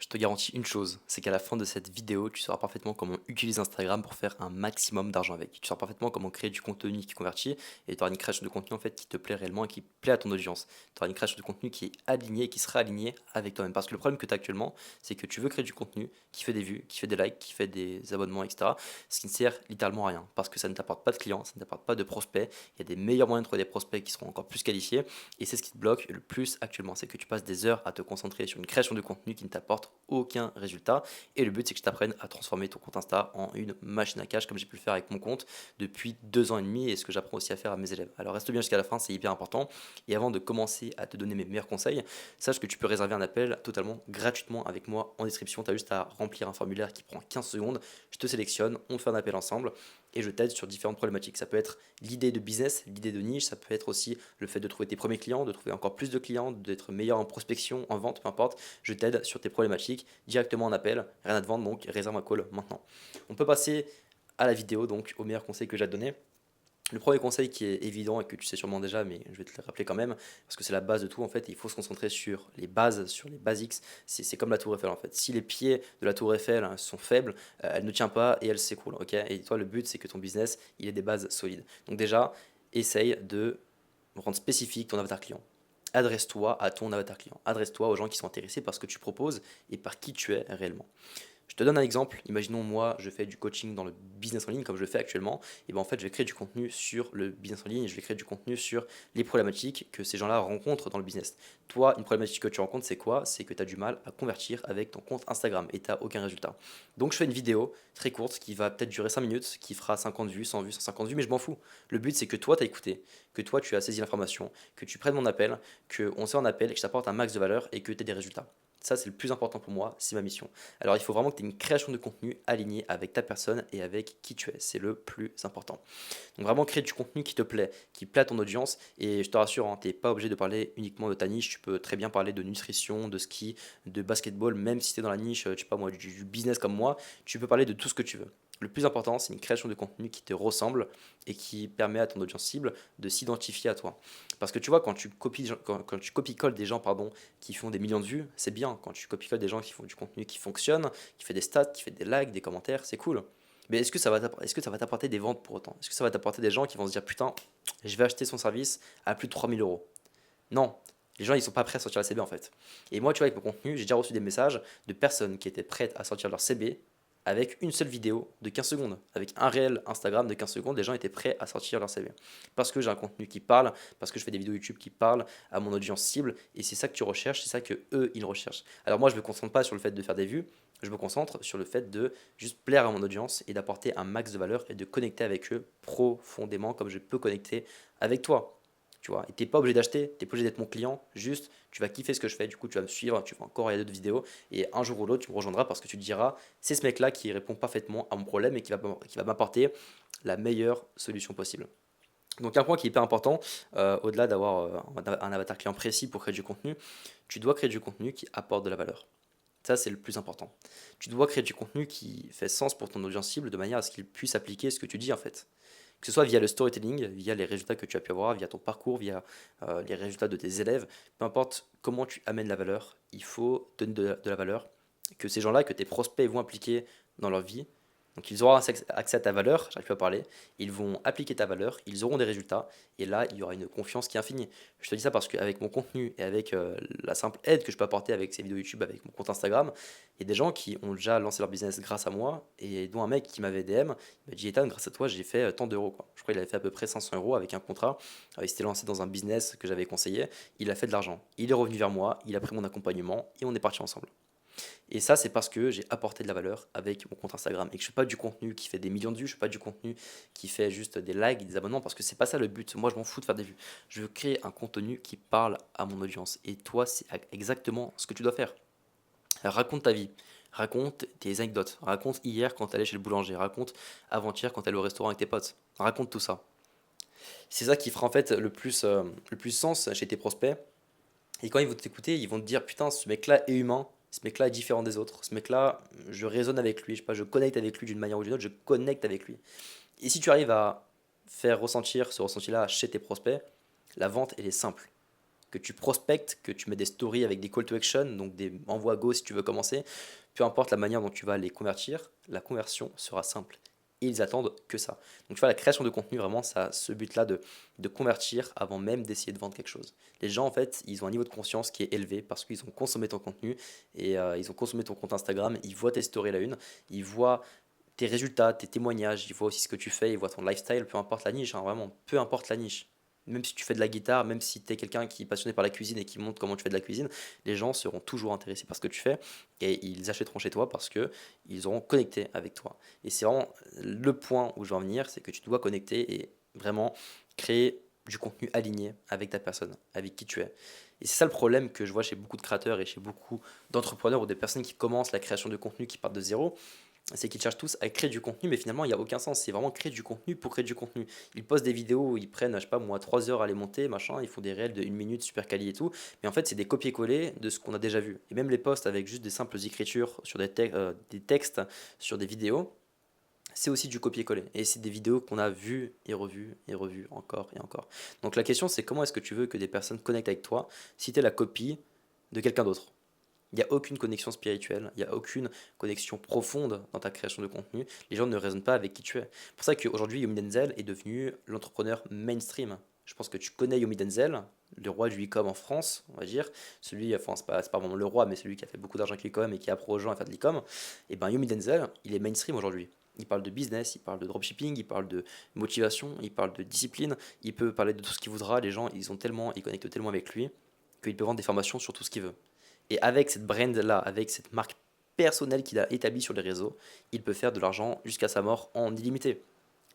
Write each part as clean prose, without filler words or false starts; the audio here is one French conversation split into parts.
Je te garantis une chose, c'est qu'à la fin de cette vidéo, tu sauras parfaitement comment utiliser Instagram pour faire un maximum d'argent avec. Tu sauras parfaitement comment créer du contenu qui convertit et tu auras une création de contenu en fait qui te plaît réellement et qui plaît à ton audience. Tu auras une création de contenu qui est alignée et qui sera alignée avec toi-même. Parce que le problème que tu as actuellement, c'est que tu veux créer du contenu qui fait des vues, qui fait des likes, qui fait des abonnements, etc. Ce qui ne sert littéralement à rien parce que ça ne t'apporte pas de clients, ça ne t'apporte pas de prospects. Il y a des meilleurs moyens de trouver des prospects qui seront encore plus qualifiés et c'est ce qui te bloque le plus actuellement. C'est que tu passes des heures à te concentrer sur une création de contenu qui ne t'apporte aucun résultat. Et le but, c'est que je t'apprenne à transformer ton compte Insta en une machine à cash, comme j'ai pu le faire avec mon compte depuis 2 ans et demi et ce que j'apprends aussi à faire à mes élèves. Alors reste bien jusqu'à la fin, c'est hyper important. Et avant de commencer à te donner mes meilleurs conseils, sache que tu peux réserver un appel totalement gratuitement avec moi en description. Tu as juste à remplir un formulaire qui prend 15 secondes. Je te sélectionne, on fait un appel ensemble et je t'aide sur différentes problématiques. Ça peut être l'idée de business, l'idée de niche, ça peut être aussi le fait de trouver tes premiers clients, de trouver encore plus de clients, d'être meilleur en prospection, en vente, peu importe. Je t'aide sur tes problématiques directement en appel, rien à te vendre, donc réserve un call maintenant. On peut passer à la vidéo, donc au meilleur conseil que j'ai à te donner. Le premier conseil qui est évident et que tu sais sûrement déjà, mais je vais te le rappeler quand même, parce que c'est la base de tout en fait, il faut se concentrer sur les bases, sur les basics. C'est comme la tour Eiffel en fait. Si les pieds de la tour Eiffel sont faibles, elle ne tient pas et elle s'écroule. Ok, et toi, le but c'est que ton business il ait des bases solides. Donc déjà, essaye de rendre spécifique ton avatar client. Adresse-toi à ton avatar client. Adresse-toi aux gens qui sont intéressés par ce que tu proposes et par qui tu es réellement. Je te donne un exemple. Imaginons, moi, je fais du coaching dans le business en ligne, comme je le fais actuellement. Et bien, en fait, je vais créer du contenu sur le business en ligne et je vais créer du contenu sur les problématiques que ces gens-là rencontrent dans le business. Toi, une problématique que tu rencontres, c'est quoi? C'est que tu as du mal à convertir avec ton compte Instagram et tu n'as aucun résultat. Donc, je fais une vidéo très courte qui va peut-être durer 5 minutes, qui fera 50 vues, 100 vues, 150 vues, mais je m'en fous. Le but, c'est que toi, tu as écouté, que toi, tu as saisi l'information, que tu prennes mon appel, qu'on soit en appel et que je t'apporte un max de valeur et que tu aies des résultats. Ça, c'est le plus important pour moi, c'est ma mission. Alors il faut vraiment que tu aies une création de contenu alignée avec ta personne et avec qui tu es. C'est le plus important. Donc vraiment créer du contenu qui te plaît, qui plaît à ton audience. Et je te rassure, hein, tu n'es pas obligé de parler uniquement de ta niche. Tu peux très bien parler de nutrition, de ski, de basketball. Même si tu es dans la niche, je sais pas moi, du business comme moi, tu peux parler de tout ce que tu veux. Le plus important, c'est une création de contenu qui te ressemble et qui permet à ton audience cible de s'identifier à toi. Parce que tu vois, quand tu copies-colles des gens pardon, qui font des millions de vues, c'est bien. Quand tu copies-colles des gens qui font du contenu qui fonctionne, qui fait des stats, qui fait des likes, des commentaires, c'est cool. Mais est-ce que ça va t'apporter des ventes pour autant? Est-ce que ça va t'apporter des gens qui vont se dire putain, je vais acheter son service à plus de 3 000 euros? Non, les gens ils sont pas prêts à sortir la CB en fait. Et moi, tu vois, avec mon contenu, j'ai déjà reçu des messages de personnes qui étaient prêtes à sortir leur CB avec une seule vidéo de 15 secondes. Avec un réel Instagram de 15 secondes, les gens étaient prêts à sortir leur CV. Parce que j'ai un contenu qui parle, parce que je fais des vidéos YouTube qui parlent à mon audience cible, et c'est ça que tu recherches, c'est ça que eux ils recherchent. Alors moi, je me concentre pas sur le fait de faire des vues, je me concentre sur le fait de juste plaire à mon audience et d'apporter un max de valeur et de connecter avec eux profondément comme je peux connecter avec toi. Tu vois, et t'es pas obligé d'acheter, t'es pas obligé d'être mon client, juste tu vas kiffer ce que je fais, du coup tu vas me suivre, tu vas encore regarder d'autres vidéos, et un jour ou l'autre tu me rejoindras parce que tu te diras, c'est ce mec-là qui répond parfaitement à mon problème et qui va m'apporter la meilleure solution possible. Donc un point qui est hyper important, au-delà d'avoir un avatar client précis pour créer du contenu, tu dois créer du contenu qui apporte de la valeur. Ça, c'est le plus important. Tu dois créer du contenu qui fait sens pour ton audience cible de manière à ce qu'il puisse appliquer ce que tu dis en fait. Que ce soit via le storytelling, via les résultats que tu as pu avoir, via ton parcours, via les résultats de tes élèves, peu importe comment tu amènes la valeur, il faut donner de la valeur, que ces gens-là, que tes prospects vont appliquer dans leur vie. Donc ils auront accès à ta valeur, j'arrive plus à parler, ils vont appliquer ta valeur, ils auront des résultats, et là il y aura une confiance qui est infinie. Je te dis ça parce qu'avec mon contenu et avec la simple aide que je peux apporter avec ces vidéos YouTube, avec mon compte Instagram, il y a des gens qui ont déjà lancé leur business grâce à moi, et dont un mec qui m'avait DM, il m'a dit Ethan, grâce à toi, j'ai fait tant d'euros, quoi. Je crois qu'il avait fait à peu près 500 euros avec un contrat. Il s'était lancé dans un business que j'avais conseillé. Il a fait de l'argent. Il est revenu vers moi, il a pris mon accompagnement et on est parti ensemble. Et ça, c'est parce que j'ai apporté de la valeur avec mon compte Instagram et que je ne fais pas du contenu qui fait des millions de vues, je ne fais pas du contenu qui fait juste des likes, des abonnements, parce que c'est pas ça le but. Moi, je m'en fous de faire des vues. Je veux créer un contenu qui parle à mon audience. Et toi, c'est exactement ce que tu dois faire. Raconte ta vie, raconte tes anecdotes, raconte hier quand tu allais chez le boulanger, raconte avant-hier quand tu allais au restaurant avec tes potes. Raconte tout ça. C'est ça qui fera en fait le plus sens chez tes prospects. Et quand ils vont t'écouter, ils vont te dire putain, ce mec-là est humain, ce mec-là est différent des autres, ce mec-là, je résonne avec lui, je sais pas, je connecte avec lui d'une manière ou d'une autre, je connecte avec lui. Et si tu arrives à faire ressentir ce ressenti-là chez tes prospects, la vente, elle est simple. que tu prospectes, que tu mets des stories avec des call to action, donc des envois go si tu veux commencer, peu importe la manière dont tu vas les convertir, la conversion sera simple. Et ils attendent que ça. Donc tu vois, la création de contenu, vraiment, ça a ce but-là de convertir avant même d'essayer de vendre quelque chose. Les gens, en fait, ils ont un niveau de conscience qui est élevé parce qu'ils ont consommé ton contenu et ils ont consommé ton compte Instagram, ils voient tes stories la une, ils voient tes résultats, tes témoignages, ils voient aussi ce que tu fais, ils voient ton lifestyle, peu importe la niche, hein, vraiment, peu importe la niche. Même si tu fais de la guitare, même si tu es quelqu'un qui est passionné par la cuisine et qui montre comment tu fais de la cuisine, les gens seront toujours intéressés par ce que tu fais et ils achèteront chez toi parce que ils auront connecté avec toi. Et c'est vraiment le point où je veux en venir, c'est que tu dois connecter et vraiment créer du contenu aligné avec ta personne, avec qui tu es. Et c'est ça le problème que je vois chez beaucoup de créateurs et chez beaucoup d'entrepreneurs ou des personnes qui commencent la création de contenu qui partent de zéro, c'est qu'ils cherchent tous à créer du contenu, mais finalement, il n'y a aucun sens. C'est vraiment créer du contenu pour créer du contenu. Ils postent des vidéos où ils prennent, je sais pas, moi, 3 heures à les monter, machin, ils font des réels de 1 minute super quali et tout. Mais en fait, c'est des copier-coller de ce qu'on a déjà vu. Et même les posts avec juste des simples écritures sur des textes, sur des vidéos, c'est aussi du copier-coller. Et c'est des vidéos qu'on a vues et revues encore et encore. Donc la question, c'est comment est-ce que tu veux que des personnes connectent avec toi si tu es la copie de quelqu'un d'autre? Il n'y a aucune connexion spirituelle, il n'y a aucune connexion profonde dans ta création de contenu. Les gens ne raisonnent pas avec qui tu es. C'est pour ça qu'aujourd'hui, Yomi Denzel est devenu l'entrepreneur mainstream. Je pense que tu connais Yomi Denzel, le roi du e-com en France, on va dire. Celui, enfin, c'est pas vraiment le roi, mais celui qui a fait beaucoup d'argent avec l'e-com et qui apprend aux gens à faire de l'e-com. Et ben Yomi Denzel, il est mainstream aujourd'hui. Il parle de business, il parle de dropshipping, il parle de motivation, il parle de discipline, il peut parler de tout ce qu'il voudra. Les gens, ils connectent tellement avec lui qu'il peut vendre des formations sur tout ce qu'il veut. Et avec cette brand-là, avec cette marque personnelle qu'il a établie sur les réseaux, il peut faire de l'argent jusqu'à sa mort en illimité.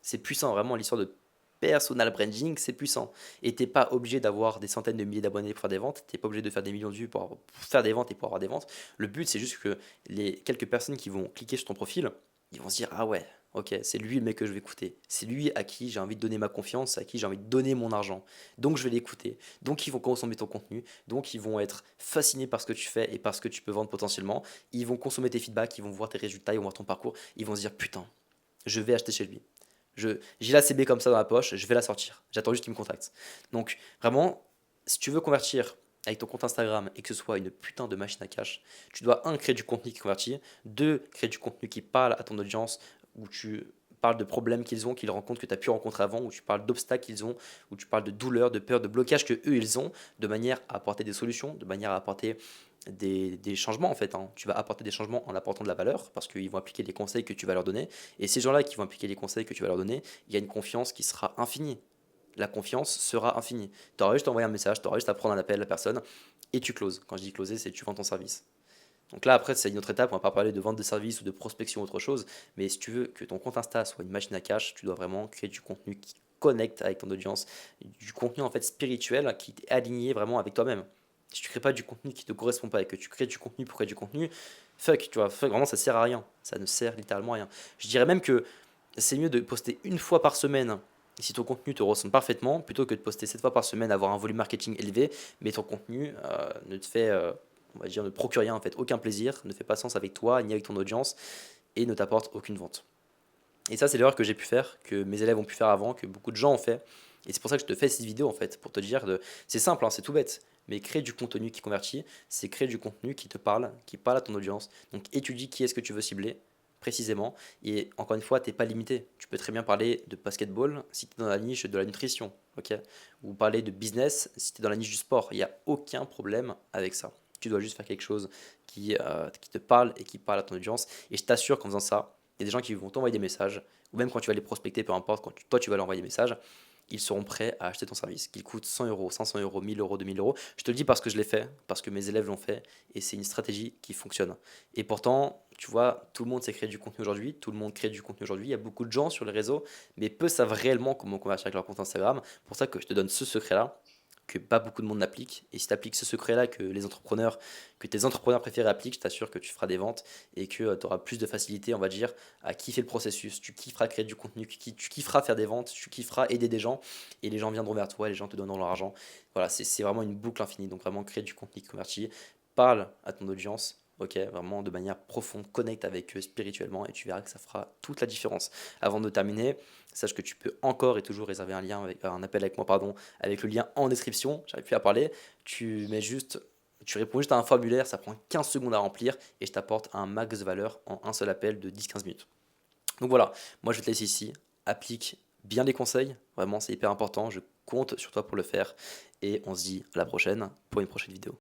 C'est puissant, vraiment, l'histoire de personal branding, c'est puissant. Et t'es pas obligé d'avoir des centaines de milliers d'abonnés pour faire des ventes, t'es pas obligé de faire des millions de vues pour faire des ventes et pour avoir des ventes. Le but, c'est juste que les quelques personnes qui vont cliquer sur ton profil, ils vont se dire, ah ouais, ok, c'est lui le mec que je vais écouter. C'est lui à qui j'ai envie de donner ma confiance, à qui j'ai envie de donner mon argent. Donc je vais l'écouter. Donc ils vont consommer ton contenu. Donc ils vont être fascinés par ce que tu fais et par ce que tu peux vendre potentiellement. Ils vont consommer tes feedbacks, ils vont voir tes résultats, ils vont voir ton parcours. Ils vont se dire, putain, je vais acheter chez lui. J'ai la CB comme ça dans la poche, je vais la sortir. J'attends juste qu'il me contacte. Donc vraiment, si tu veux convertir avec ton compte Instagram et que ce soit une putain de machine à cash, tu dois, un, créer du contenu qui convertit, deux, créer du contenu qui parle à ton audience, où tu parles de problèmes qu'ils ont, qu'ils rencontrent, que tu as pu rencontrer avant, où tu parles d'obstacles qu'ils ont, où tu parles de douleurs, de peurs, de blocages que eux ils ont, de manière à apporter des solutions, de manière à apporter des changements en fait, hein. Tu vas apporter des changements en apportant de la valeur parce qu'ils vont appliquer les conseils que tu vas leur donner. Et ces gens-là qui vont appliquer les conseils que tu vas leur donner, il y a une confiance qui sera infinie. La confiance sera infinie. Tu auras juste à envoyer un message, tu auras juste à prendre un appel à la personne et tu closes. Quand je dis closer, c'est tu vends ton service. Donc là, après, c'est une autre étape. On va pas parler de vente de service ou de prospection ou autre chose. Mais si tu veux que ton compte Insta soit une machine à cash, tu dois vraiment créer du contenu qui connecte avec ton audience, du contenu en fait spirituel qui est aligné vraiment avec toi-même. Si tu crées pas du contenu qui te correspond pas et que tu crées du contenu pour créer du contenu, fuck, tu vois, fuck, vraiment ça sert à rien. Ça ne sert littéralement à rien. Je dirais même que c'est mieux de poster une fois par semaine si ton contenu te ressemble parfaitement, plutôt que de poster 7 fois par semaine, avoir un volume marketing élevé, mais ton contenu ne te fait, on va dire, ne procure rien en fait, aucun plaisir, ne fait pas sens avec toi ni avec ton audience et ne t'apporte aucune vente. Et ça, c'est l'erreur que j'ai pu faire, que mes élèves ont pu faire avant, que beaucoup de gens ont fait. Et c'est pour ça que je te fais cette vidéo en fait, pour te dire c'est simple, hein, c'est tout bête. Mais créer du contenu qui convertit, c'est créer du contenu qui parle à ton audience. Donc étudie qui est-ce que tu veux cibler précisément. Et encore une fois, tu n'es pas limité. Tu peux très bien parler de basketball si tu es dans la niche de la nutrition, ok? Ou parler de business si tu es dans la niche du sport. Il n'y a aucun problème avec ça. Tu dois juste faire quelque chose qui te parle et qui parle à ton audience. Et je t'assure qu'en faisant ça, il y a des gens qui vont t'envoyer des messages, ou même quand tu vas les prospecter, peu importe, toi tu vas leur envoyer des messages, ils seront prêts à acheter ton service, qu'il coûte 100 euros, 500 euros, 1000 euros, 2000 euros. Je te le dis parce que je l'ai fait, parce que mes élèves l'ont fait, et c'est une stratégie qui fonctionne. Et pourtant, tu vois, tout le monde sait créer du contenu aujourd'hui, tout le monde crée du contenu aujourd'hui, il y a beaucoup de gens sur les réseaux, mais peu savent réellement comment convertir avec leur compte Instagram. C'est pour ça que je te donne ce secret-là, que pas beaucoup de monde n'applique. Et si tu appliques ce secret-là que tes entrepreneurs préférés appliquent, je t'assure que tu feras des ventes et que tu auras plus de facilité, on va dire, à kiffer le processus. Tu kifferas créer du contenu, tu kifferas faire des ventes, tu kifferas aider des gens et les gens viendront vers toi, les gens te donneront leur argent. Voilà, c'est vraiment une boucle infinie. Donc vraiment créer du contenu qui convertit, parle à ton audience, ok, vraiment de manière profonde, connecte avec eux spirituellement et tu verras que ça fera toute la différence. Avant de terminer, sache que tu peux encore et toujours réserver un lien avec, un appel avec moi, pardon, avec le lien en description. J'arrive plus à parler. Tu mets juste, tu réponds juste à un formulaire, ça prend 15 secondes à remplir et je t'apporte un max de valeur en un seul appel de 10-15 minutes. Donc voilà, moi je te laisse ici, applique bien les conseils, vraiment c'est hyper important, je compte sur toi pour le faire et on se dit à la prochaine pour une prochaine vidéo.